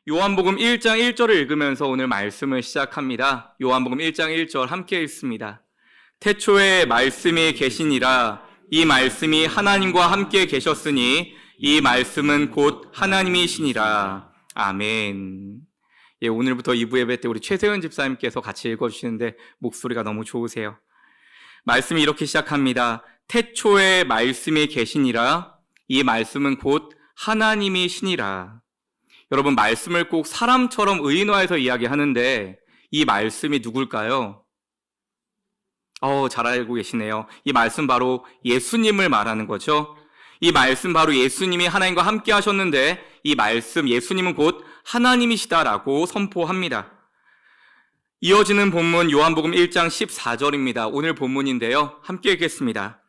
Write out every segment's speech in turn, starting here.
요한복음 1장 1절을 읽으면서 오늘 말씀을 시작합니다. 요한복음 1장 1절 함께 읽습니다. 태초에 말씀이 계시니라. 이 말씀이 하나님과 함께 계셨으니 이 말씀은 곧 하나님이시니라. 아멘. 예, 오늘부터 2부 예배 때 우리 최세현 집사님께서 같이 읽어주시는데 목소리가 너무 좋으세요. 말씀이 이렇게 시작합니다. 태초에 말씀이 계시니라. 이 말씀은 곧 하나님이시니라. 여러분, 말씀을 꼭 사람처럼 의인화해서 이야기하는데 이 말씀이 누굴까요? 잘 알고 계시네요. 이 말씀 바로 예수님을 말하는 거죠. 이 말씀 바로 예수님이 하나님과 함께 하셨는데 이 말씀 예수님은 곧 하나님이시다라고 선포합니다. 이어지는 본문 요한복음 1장 14절입니다. 오늘 본문인데요. 함께 읽겠습니다.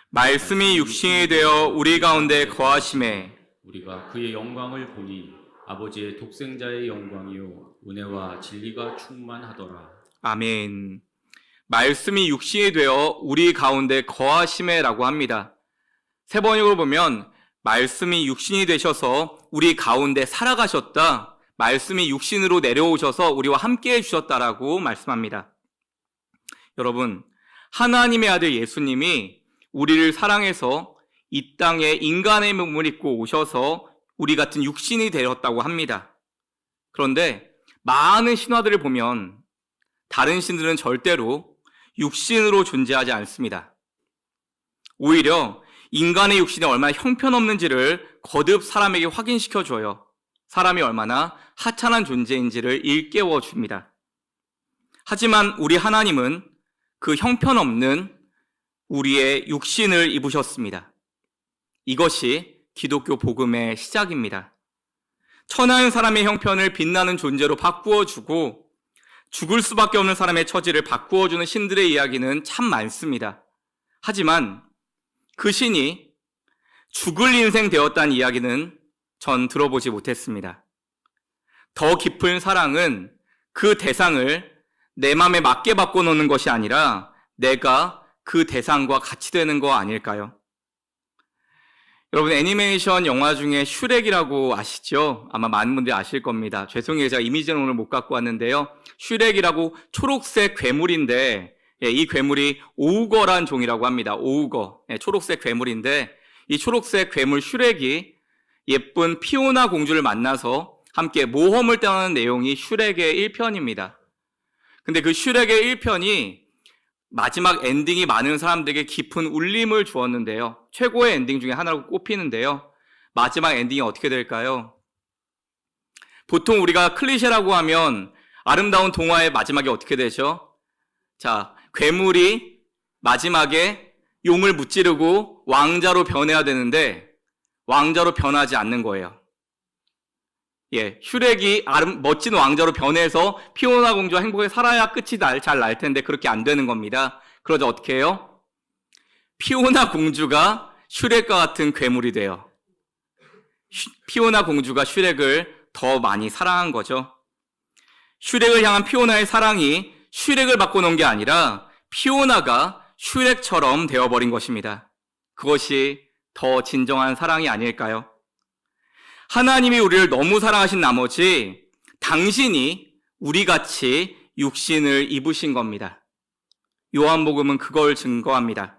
말씀이 육신이 되어 우리 가운데 거하심에 우리가 그의 영광을 보니 아버지의 독생자의 영광이요 은혜와 진리가 충만하더라. 아멘. 말씀이 육신이 되어 우리 가운데 거하심에라고 합니다. 세 번역으로 보면 말씀이 육신이 되셔서 우리 가운데 살아가셨다. 말씀이 육신으로 내려오셔서 우리와 함께 해주셨다라고 말씀합니다. 여러분, 하나님의 아들 예수님이 우리를 사랑해서 이 땅에 인간의 몸을 입고 오셔서 우리 같은 육신이 되었다고 합니다. 그런데 많은 신화들을 보면 다른 신들은 절대로 육신으로 존재하지 않습니다. 오히려 인간의 육신이 얼마나 형편없는지를 거듭 사람에게 확인시켜줘요. 사람이 얼마나 하찮은 존재인지를 일깨워 줍니다. 하지만 우리 하나님은 그 형편없는 우리의 육신을 입으셨습니다. 이것이 기독교 복음의 시작입니다. 천하의 사람의 형편을 빛나는 존재로 바꾸어주고 죽을 수밖에 없는 사람의 처지를 바꾸어주는 신들의 이야기는 참 많습니다. 하지만 그 신이 죽을 인생 되었다는 이야기는 전 들어보지 못했습니다. 더 깊은 사랑은 그 대상을 내 맘에 맞게 바꿔놓는 것이 아니라 내가 그 대상과 같이 되는 거 아닐까요? 여러분, 애니메이션 영화 중에 슈렉이라고 아시죠? 아마 많은 분들이 아실 겁니다. 죄송해요, 제가 이미지는 오늘 못 갖고 왔는데요. 슈렉이라고 초록색 괴물인데 이 괴물이 오우거란 종이라고 합니다. 오우거, 초록색 괴물인데 이 초록색 괴물 슈렉이 예쁜 피오나 공주를 만나서 함께 모험을 떠나는 내용이 슈렉의 1편입니다. 근데 그 슈렉의 1편이 마지막 엔딩이 많은 사람들에게 깊은 울림을 주었는데요. 최고의 엔딩 중에 하나로 꼽히는데요. 마지막 엔딩이 어떻게 될까요? 보통 우리가 클리셰라고 하면 아름다운 동화의 마지막이 어떻게 되죠? 자, 괴물이 마지막에 용을 무찌르고 왕자로 변해야 되는데 왕자로 변하지 않는 거예요. 슈렉이 멋진 왕자로 변해서 피오나 공주와 행복하게 살아야 끝이 잘 날 텐데 그렇게 안 되는 겁니다. 그러자 어떻게 해요? 피오나 공주가 슈렉과 같은 괴물이 돼요. 피오나 공주가 슈렉을 더 많이 사랑한 거죠. 슈렉을 향한 피오나의 사랑이 슈렉을 바꿔놓은 게 아니라 피오나가 슈렉처럼 되어버린 것입니다. 그것이 더 진정한 사랑이 아닐까요? 하나님이 우리를 너무 사랑하신 나머지 당신이 우리같이 육신을 입으신 겁니다. 요한복음은 그걸 증거합니다.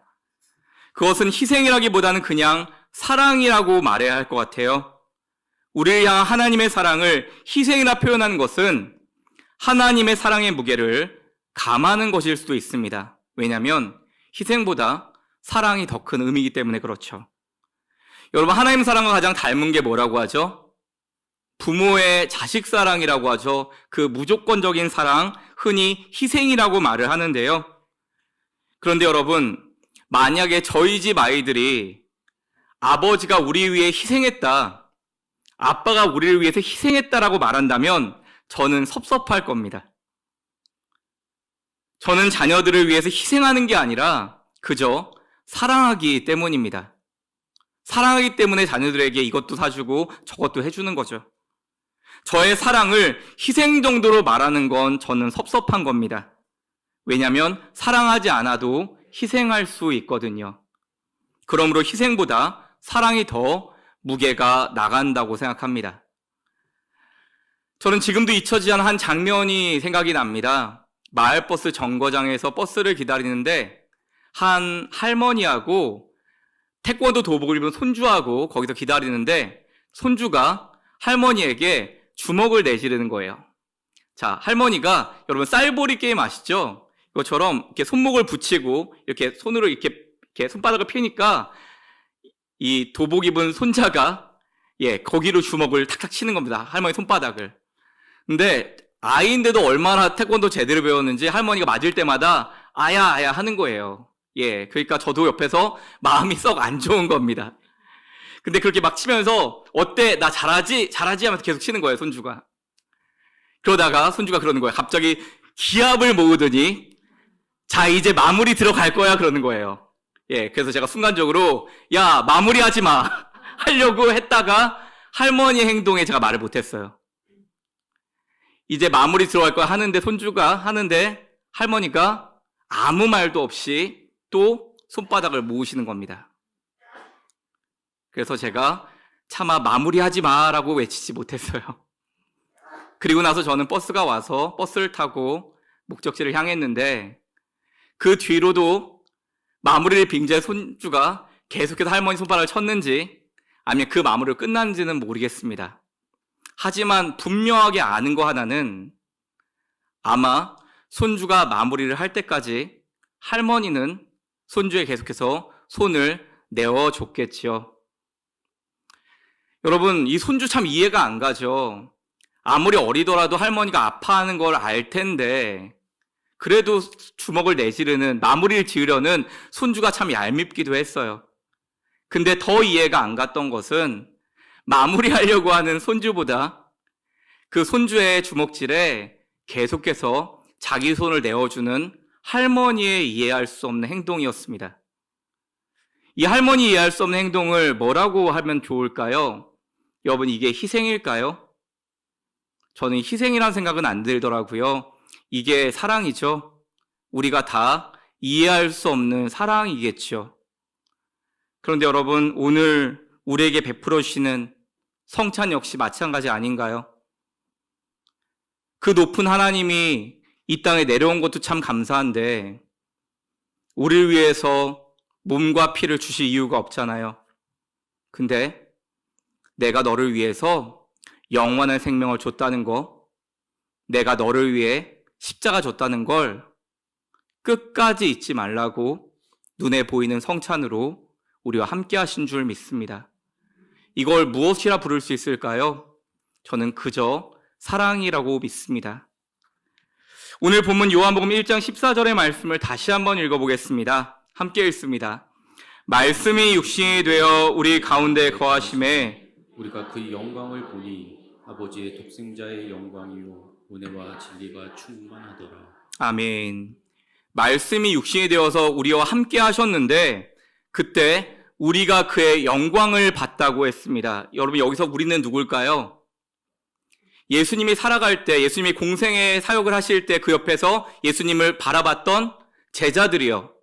그것은 희생이라기보다는 그냥 사랑이라고 말해야 할 것 같아요. 우리를 향한 하나님의 사랑을 희생이라 표현하는 것은 하나님의 사랑의 무게를 감하는 것일 수도 있습니다. 왜냐하면 희생보다 사랑이 더 큰 의미이기 때문에 그렇죠. 여러분, 하나님 사랑과 가장 닮은 게 뭐라고 하죠? 부모의 자식 사랑이라고 하죠. 그 무조건적인 사랑, 흔히 희생이라고 말을 하는데요. 그런데 여러분, 만약에 저희 집 아이들이 아버지가 우리 위해 희생했다, 아빠가 우리를 위해서 희생했다라고 말한다면 저는 섭섭할 겁니다. 저는 자녀들을 위해서 희생하는 게 아니라 그저 사랑하기 때문입니다. 사랑하기 때문에 자녀들에게 이것도 사주고 저것도 해주는 거죠. 저의 사랑을 희생 정도로 말하는 건 저는 섭섭한 겁니다. 왜냐하면 사랑하지 않아도 희생할 수 있거든요. 그러므로 희생보다 사랑이 더 무게가 나간다고 생각합니다. 저는 지금도 잊혀지지 않은 한 장면이 생각이 납니다. 마을버스 정거장에서 버스를 기다리는데 한 할머니하고 태권도 도복을 입은 손주하고 거기서 기다리는데 손주가 할머니에게 주먹을 내지르는 거예요. 자, 할머니가 여러분 쌀보리 게임 아시죠? 이것처럼 이렇게 손목을 붙이고 이렇게 손으로 이렇게 손바닥을 펴니까 이 도복 입은 손자가 거기로 주먹을 탁탁 치는 겁니다. 할머니 손바닥을. 근데 아이인데도 얼마나 태권도 제대로 배웠는지 할머니가 맞을 때마다 아야 아야 하는 거예요. 그러니까 저도 옆에서 마음이 썩 안 좋은 겁니다. 근데 그렇게 막 치면서 어때? 나 잘하지? 잘하지? 하면서 계속 치는 거예요, 손주가. 그러다가 손주가 그러는 거예요. 갑자기 기합을 모으더니 자, 이제 마무리 들어갈 거야 그러는 거예요. 그래서 제가 순간적으로 야, 마무리하지 마 하려고 했다가 할머니 행동에 제가 말을 못했어요. 이제 마무리 들어갈 거야 하는데 손주가 하는데 할머니가 아무 말도 없이 또 손바닥을 모으시는 겁니다. 그래서 제가 차마 마무리하지 마라고 외치지 못했어요. 그리고 나서 저는 버스가 와서 버스를 타고 목적지를 향했는데 그 뒤로도 마무리를 빙자해 손주가 계속해서 할머니 손바닥을 쳤는지 아니면 그 마무리가 끝났는지는 모르겠습니다. 하지만 분명하게 아는 거 하나는 아마 손주가 마무리를 할 때까지 할머니는 손주에 계속해서 손을 내어줬겠지요. 여러분, 이 손주 참 이해가 안 가죠. 아무리 어리더라도 할머니가 아파하는 걸 알 텐데 그래도 주먹을 내지르는, 마무리를 지으려는 손주가 참 얄밉기도 했어요. 근데 더 이해가 안 갔던 것은 마무리하려고 하는 손주보다 그 손주의 주먹질에 계속해서 자기 손을 내어주는 할머니의 이해할 수 없는 행동이었습니다. 이 할머니 이해할 수 없는 행동을 뭐라고 하면 좋을까요? 여러분, 이게 희생일까요? 저는 희생이라는 생각은 안 들더라고요. 이게 사랑이죠. 우리가 다 이해할 수 없는 사랑이겠죠. 그런데 여러분, 오늘 우리에게 베풀어 주시는 성찬 역시 마찬가지 아닌가요? 그 높은 하나님이 이 땅에 내려온 것도 참 감사한데 우리를 위해서 몸과 피를 주실 이유가 없잖아요. 근데 내가 너를 위해서 영원한 생명을 줬다는 거, 내가 너를 위해 십자가 줬다는 걸 끝까지 잊지 말라고 눈에 보이는 성찬으로 우리와 함께 하신 줄 믿습니다. 이걸 무엇이라 부를 수 있을까요? 저는 그저 사랑이라고 믿습니다. 오늘 본문 요한복음 1장 14절의 말씀을 다시 한번 읽어보겠습니다. 함께 읽습니다. 말씀이 육신이 되어 우리 가운데 거하심에 우리가 그 영광을 보니 아버지의 독생자의 영광이요 은혜와 진리가 충만하더라. 아멘. 말씀이 육신이 되어서 우리와 함께 하셨는데 그때 우리가 그의 영광을 봤다고 했습니다. 여러분, 여기서 우리는 누굴까요? 예수님이 살아갈 때, 예수님이 공생의 사역을 하실 때 그 옆에서 예수님을 바라봤던 제자들이요.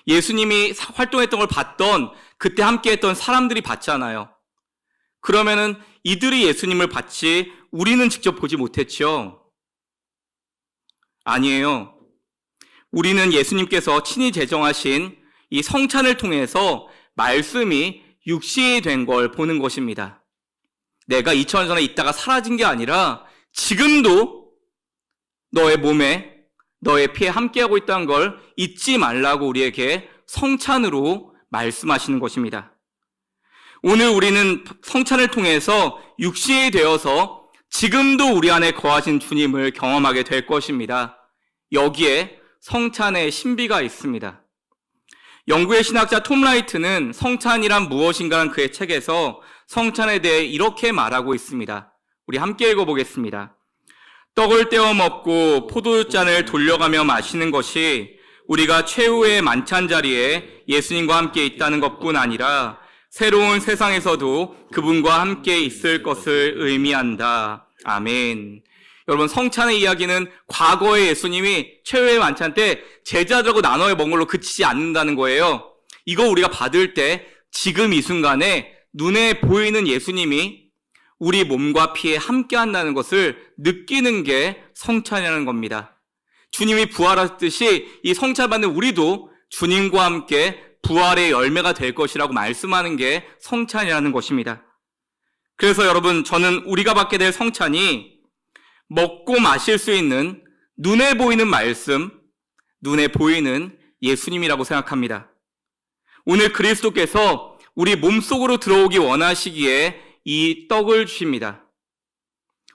예수님이 활동했던 걸 봤던, 그때 함께했던 사람들이 봤잖아요. 그러면은 이들이 예수님을 봤지 우리는 직접 보지 못했죠. 아니에요. 우리는 예수님께서 친히 제정하신 이 성찬을 통해서 말씀이 육신이 된 걸 보는 것입니다. 내가 2000년 전에 있다가 사라진 게 아니라 지금도 너의 몸에, 너의 피에 함께하고 있다는 걸 잊지 말라고 우리에게 성찬으로 말씀하시는 것입니다. 오늘 우리는 성찬을 통해서 육신이 되어서 지금도 우리 안에 거하신 주님을 경험하게 될 것입니다. 여기에 성찬의 신비가 있습니다. 영국의 신학자 톰 라이트는 성찬이란 무엇인가라는 그의 책에서 성찬에 대해 이렇게 말하고 있습니다. 우리 함께 읽어보겠습니다. 떡을 떼어 먹고 포도주잔을 돌려가며 마시는 것이 우리가 최후의 만찬 자리에 예수님과 함께 있다는 것뿐 아니라 새로운 세상에서도 그분과 함께 있을 것을 의미한다. 아멘. 여러분, 성찬의 이야기는 과거의 예수님이 최후의 만찬 때 제자들하고 나눠 먹은 걸로 그치지 않는다는 거예요. 이거 우리가 받을 때 지금 이 순간에 눈에 보이는 예수님이 우리 몸과 피에 함께 한다는 것을 느끼는 게 성찬이라는 겁니다. 주님이 부활하셨듯이 이 성찬 받는 우리도 주님과 함께 부활의 열매가 될 것이라고 말씀하는 게 성찬이라는 것입니다. 그래서 여러분, 저는 우리가 받게 될 성찬이 먹고 마실 수 있는 눈에 보이는 말씀, 눈에 보이는 예수님이라고 생각합니다. 오늘 그리스도께서 우리 몸속으로 들어오기 원하시기에 이 떡을 주십니다.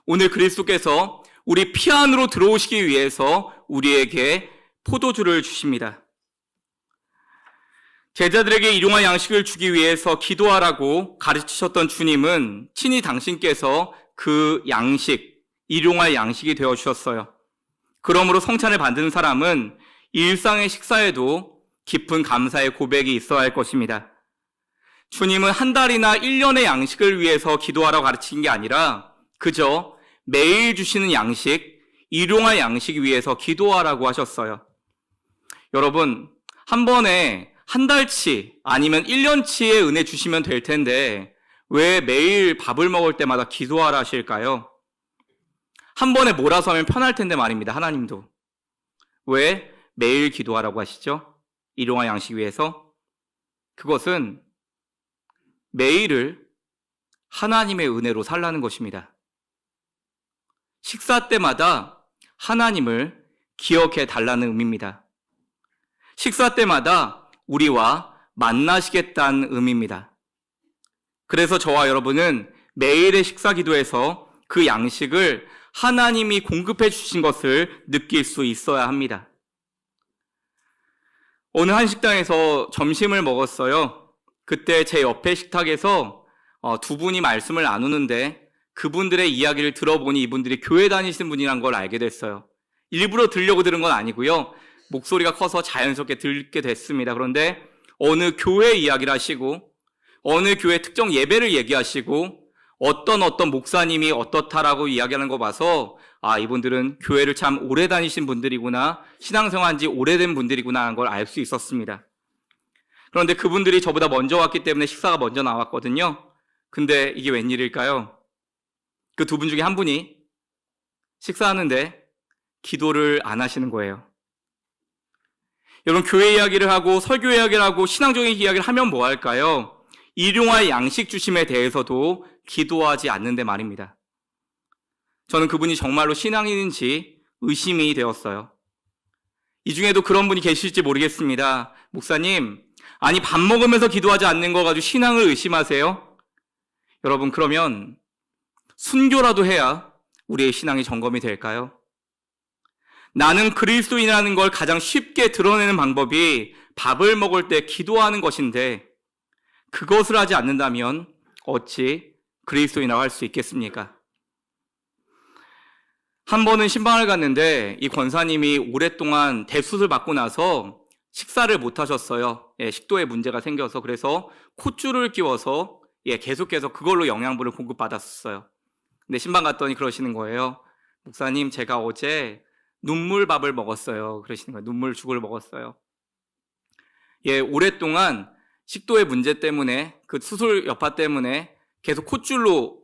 오늘 그리스도께서 우리 피 안으로 들어오시기 위해서 우리에게 포도주를 주십니다. 제자들에게 일용할 양식을 주기 위해서 기도하라고 가르치셨던 주님은 친히 당신께서 그 양식, 일용할 양식이 되어주셨어요. 그러므로 성찬을 받는 사람은 일상의 식사에도 깊은 감사의 고백이 있어야 할 것입니다. 주님은 한 달이나 1년의 양식을 위해서 기도하라고 가르친 게 아니라 그저 매일 주시는 양식, 일용할 양식 위해서 기도하라고 하셨어요. 여러분, 한 번에 한 달치 아니면 1년치의 은혜 주시면 될 텐데 왜 매일 밥을 먹을 때마다 기도하라 하실까요? 한 번에 몰아서 하면 편할 텐데 말입니다. 하나님도. 왜 매일 기도하라고 하시죠? 일용할 양식 위해서. 그것은 매일을 하나님의 은혜로 살라는 것입니다. 식사 때마다 하나님을 기억해 달라는 의미입니다. 식사 때마다 우리와 만나시겠다는 의미입니다. 그래서 저와 여러분은 매일의 식사 기도에서 그 양식을 하나님이 공급해 주신 것을 느낄 수 있어야 합니다. 어느 한식당에서 점심을 먹었어요. 그때 제 옆에 식탁에서 두 분이 말씀을 나누는데 그분들의 이야기를 들어보니 이분들이 교회 다니시는 분이란 걸 알게 됐어요. 일부러 들으려고 들은 건 아니고요. 목소리가 커서 자연스럽게 듣게 됐습니다. 그런데 어느 교회 이야기를 하시고 어느 교회 특정 예배를 얘기하시고 어떤 목사님이 어떻다라고 이야기하는 거 봐서 이분들은 교회를 참 오래 다니신 분들이구나, 신앙생활한 지 오래된 분들이구나 하는 걸 알 수 있었습니다. 그런데 그분들이 저보다 먼저 왔기 때문에 식사가 먼저 나왔거든요. 근데 이게 웬일일까요? 그 두 분 중에 한 분이 식사하는데 기도를 안 하시는 거예요. 여러분, 교회 이야기를 하고 설교 이야기를 하고 신앙적인 이야기를 하면 뭐 할까요? 일용할 양식 주심에 대해서도 기도하지 않는데 말입니다. 저는 그분이 정말로 신앙인인지 의심이 되었어요. 이 중에도 그런 분이 계실지 모르겠습니다. 목사님, 아니 밥 먹으면서 기도하지 않는 거 가지고 신앙을 의심하세요? 여러분, 그러면 순교라도 해야 우리의 신앙이 점검이 될까요? 나는 그리스도인이라는 걸 가장 쉽게 드러내는 방법이 밥을 먹을 때 기도하는 것인데 그것을 하지 않는다면 어찌 그리스도인이라고 할 수 있겠습니까? 한 번은 신방을 갔는데 이 권사님이 오랫동안 대수술 받고 나서 식사를 못 하셨어요. 식도에 문제가 생겨서. 그래서 콧줄을 끼워서 계속해서 그걸로 영양분을 공급받았었어요. 근데 신방 갔더니 그러시는 거예요. 목사님, 제가 어제 눈물밥을 먹었어요. 그러시는 거예요. 눈물죽을 먹었어요. 오랫동안 식도의 문제 때문에 그 수술 여파 때문에 계속 콧줄로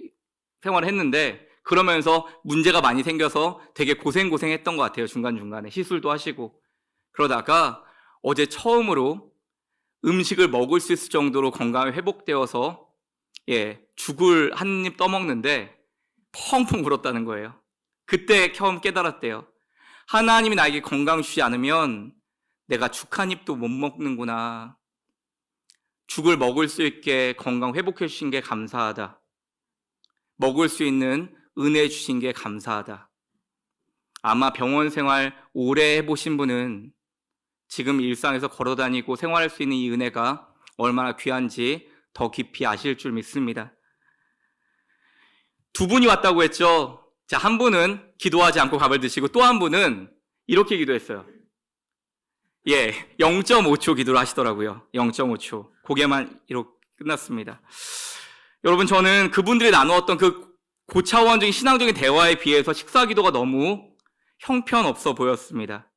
생활을 했는데 그러면서 문제가 많이 생겨서 되게 고생했던 것 같아요. 중간중간에 시술도 하시고. 그러다가 어제 처음으로 음식을 먹을 수 있을 정도로 건강이 회복되어서 죽을 한 입 떠먹는데 펑펑 울었다는 거예요. 그때 처음 깨달았대요. 하나님이 나에게 건강 주지 않으면 내가 죽 한 입도 못 먹는구나. 죽을 먹을 수 있게 건강 회복해 주신 게 감사하다. 먹을 수 있는 은혜 주신 게 감사하다. 아마 병원 생활 오래 해보신 분은 지금 일상에서 걸어다니고 생활할 수 있는 이 은혜가 얼마나 귀한지 더 깊이 아실 줄 믿습니다. 두 분이 왔다고 했죠. 자, 한 분은 기도하지 않고 밥을 드시고 또 한 분은 이렇게 기도했어요. 0.5초 기도를 하시더라고요. 0.5초. 고개만 이렇게 끝났습니다. 여러분, 저는 그분들이 나누었던 그 고차원적인 신앙적인 대화에 비해서 식사 기도가 너무 형편없어 보였습니다.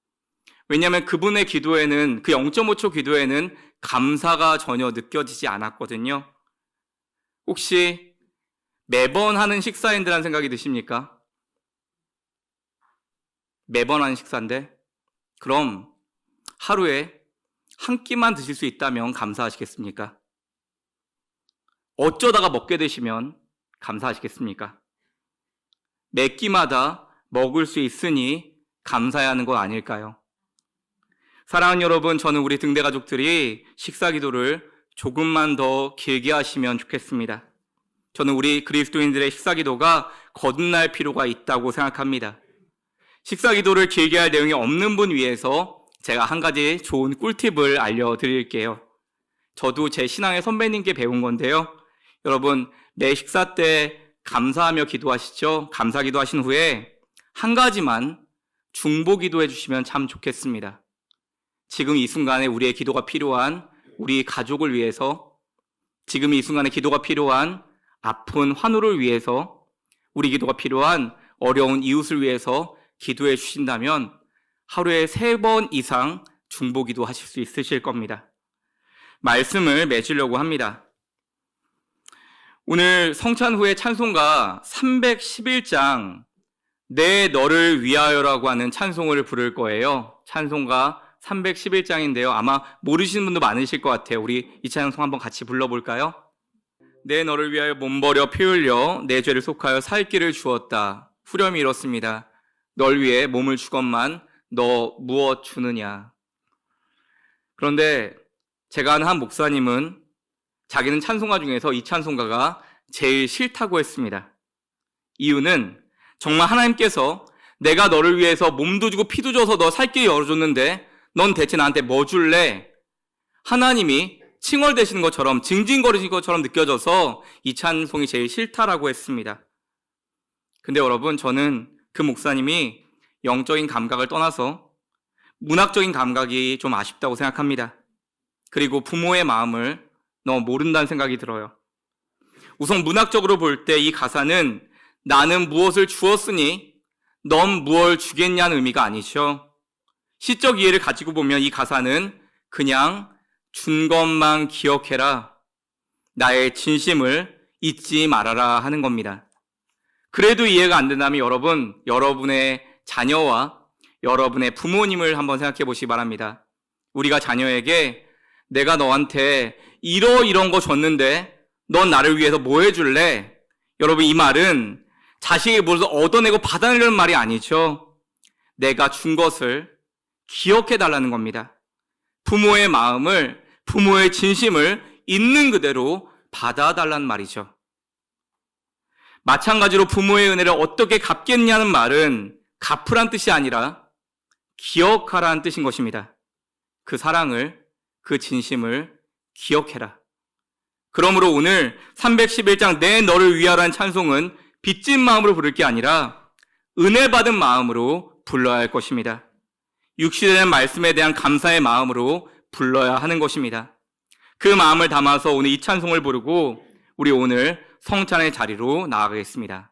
왜냐하면 그분의 기도에는, 그 0.5초 기도에는 감사가 전혀 느껴지지 않았거든요. 혹시 매번 하는 식사인데라는 생각이 드십니까? 매번 하는 식사인데? 그럼 하루에 한 끼만 드실 수 있다면 감사하시겠습니까? 어쩌다가 먹게 되시면 감사하시겠습니까? 매 끼마다 먹을 수 있으니 감사해야 하는 것 아닐까요? 사랑하는 여러분, 저는 우리 등대 가족들이 식사 기도를 조금만 더 길게 하시면 좋겠습니다. 저는 우리 그리스도인들의 식사 기도가 거듭날 필요가 있다고 생각합니다. 식사 기도를 길게 할 내용이 없는 분 위해서 제가 한 가지 좋은 꿀팁을 알려드릴게요. 저도 제 신앙의 선배님께 배운 건데요. 여러분, 매 식사 때 감사하며 기도하시죠? 감사 기도하신 후에 한 가지만 중보 기도해 주시면 참 좋겠습니다. 지금 이 순간에 우리의 기도가 필요한 우리 가족을 위해서, 지금 이 순간에 기도가 필요한 아픈 환우를 위해서, 우리 기도가 필요한 어려운 이웃을 위해서 기도해 주신다면 하루에 3번 이상 중보 기도 하실 수 있으실 겁니다. 말씀을 맺으려고 합니다. 오늘 성찬 후에 찬송가 311장 내 너를 위하여라고 하는 찬송을 부를 거예요. 찬송가 311장인데요. 아마 모르시는 분도 많으실 것 같아요. 우리 이 찬송 한번 같이 불러볼까요? 내 너를 위하여 몸버려 피 흘려 내 죄를 속하여 살 길을 주었다. 후렴이 이렇습니다. 널 위해 몸을 주건만 너 무엇 주느냐. 그런데 제가 아는 한 목사님은 자기는 찬송가 중에서 이 찬송가가 제일 싫다고 했습니다. 이유는 정말 하나님께서 내가 너를 위해서 몸도 주고 피도 줘서 너 살 길 열어줬는데 넌 대체 나한테 뭐 줄래? 하나님이 칭얼대시는 것처럼 징징거리시는 것처럼 느껴져서 이 찬송이 제일 싫다라고 했습니다. 근데 여러분, 저는 그 목사님이 영적인 감각을 떠나서 문학적인 감각이 좀 아쉽다고 생각합니다. 그리고 부모의 마음을 너무 모른다는 생각이 들어요. 우선 문학적으로 볼 때 이 가사는 나는 무엇을 주었으니 넌 무엇을 주겠냐는 의미가 아니죠. 시적 이해를 가지고 보면 이 가사는 그냥 준 것만 기억해라, 나의 진심을 잊지 말아라 하는 겁니다. 그래도 이해가 안 된다면 여러분, 여러분의 자녀와 여러분의 부모님을 한번 생각해 보시기 바랍니다. 우리가 자녀에게 내가 너한테 이런 거 줬는데 넌 나를 위해서 뭐 해줄래? 여러분, 이 말은 자식에게 무엇을 얻어내고 받아내려는 말이 아니죠. 내가 준 것을 기억해 달라는 겁니다. 부모의 마음을, 부모의 진심을 있는 그대로 받아달라는 말이죠. 마찬가지로 부모의 은혜를 어떻게 갚겠냐는 말은 갚으란 뜻이 아니라 기억하라는 뜻인 것입니다. 그 사랑을, 그 진심을 기억해라. 그러므로 오늘 311장 내 너를 위하라는 찬송은 빚진 마음으로 부를 게 아니라 은혜 받은 마음으로 불러야 할 것입니다. 육신의 말씀에 대한 감사의 마음으로 불러야 하는 것입니다. 그 마음을 담아서 오늘 이 찬송을 부르고 우리 오늘 성찬의 자리로 나아가겠습니다.